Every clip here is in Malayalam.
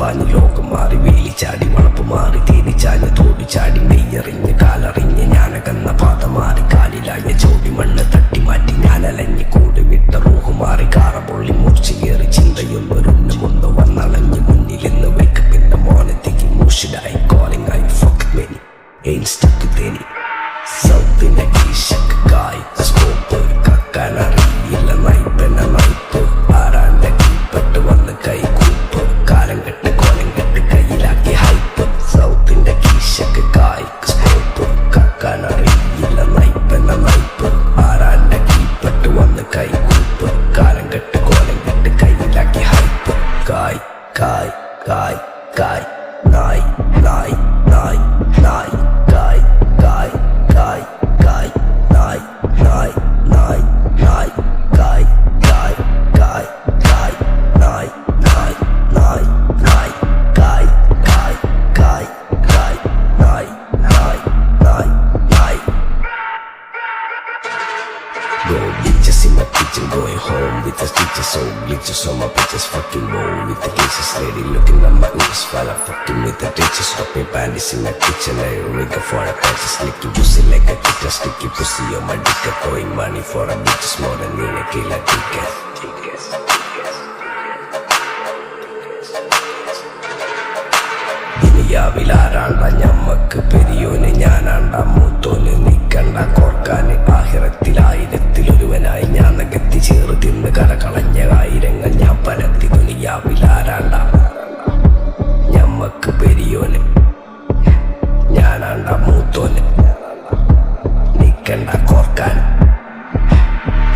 പാഞ്ഞ് ലോകം മാറി വേലി ചാടി വളപ്പ് മാറി തേനി ചാഞ്ഞ് തോടി ചാടി നെയ്യറിഞ്ഞ് കാലറിഞ്ഞ് ഞാനകന്ന പാത മാറി കാലിലായ ചോടി മണ്ണ് തട്ടി മാറ്റി ഞാനലഞ്ഞ് കൂടി വിട്ട റൂഹ് മാറി കാറ പൊള്ളി മൂർച്ച കയറി ചിന്തയൊന്നൊരുണ്ണുമൊന്ന് വന്നളഞ്ഞ് മുന്നിലെന്ന് വെക്കപ്പിന്റെ മോനത്തേക്ക് മൂഷിലായി കോളിംഗ് ആയി fuck many ain't stuck with any സൗത്തിന്റെ കീശക്കായി സ്കോപ്പ് കക്കാനറിയില്ല നൈപ്പന നൈപ്പ് ആരാന്റെ കീപ്പെട്ട് വന്ന് കൈകൂപ്പ് കാലം കെട്ട് കോലം കെട്ട് കയ്യിലാക്കി ഹൈപ്പ് സൗത്തിന്റെ കീശക്കായി സ്കോപ്പ് കക്കാനറിയില്ല നൈപ്പന നൈപ്പ് ആരാന്റെ കീപ്പെട്ട് വന്ന് കൈകൂപ്പ് കാലം കെട്ട് കോലം കെട്ട് കയ്യിലാക്കി ഹൈപ്പ് കായ് കായ് കായ് കായ് നായ് നായ് നായ് നായ് കായ് കായ് കായ് കായ് നായ് നായ് നായ് നായ് കായ് കായ് കായ് കായ് നായ് നായ് നായ് നായ് കായ് കായ് കായ് കായ് നായ് നായ് നായ് നായ് Go bitches in my kitchen, going home with the stitches, so glitches on my bitches, fucking roll with the cases, lady looking at my ears while I'm fucking with the ditches, dropping panties in my kitchen, I rig for a patches, slicky pussy like a kitten, sticky pussy on my dick, throwing money for a bitches more than in a killer ticket. ദുനിയാവിലാരാണ്ട ഞമ്മക്ക് പെരിയോന് ഞാനാണ്ട മൂത്തോന് നിക്കണ്ട കോർക്കാന് ആഹിറത്തിലായിരത്തിലൊരുവനായി ഞാൻ നകത്തി ചേറ് തിന്ന് കരകളഞ്ഞ ആയിരങ്ങൾ ഞാൻ പരത്തി ദുനിയാവിലാരാണ്ട ഞമ്മക്ക് പെരിയോന് ഞാനാണ്ട മൂത്തോന് നിക്കണ്ട കോർക്കാന്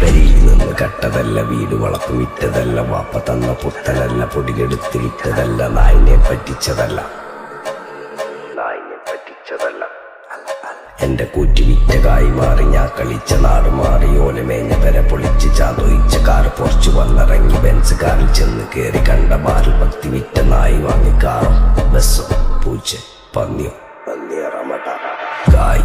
പെരിയിൽ നിന്ന് കട്ടതല്ല വീട് വളപ്പ് വിറ്റതല്ല വാപ്പ തന്ന പുത്തനല്ല പൊടികെടുത്ത് വിറ്റതല്ല നായിനെ പറ്റിച്ചതല്ല എന്റെ കൂറ്റി വിറ്റകായി മാറി ഞാൻ കളിച്ച നാട് മാറി ഓലമേഞ്ഞ പെര പൊളിച്ച് ചാതൊയിച്ച കാറ് പൊറച്ചു വന്നിറങ്ങി ബെൻസ് കാറിൽ ചെന്ന് കേറി കണ്ട ബാറിൽ ഭക്തി വിറ്റ നായി വാങ്ങി കാറോ ബസ്സോ പൂച്ച പന്നിയോ പന്നിയറമട്ട കായ്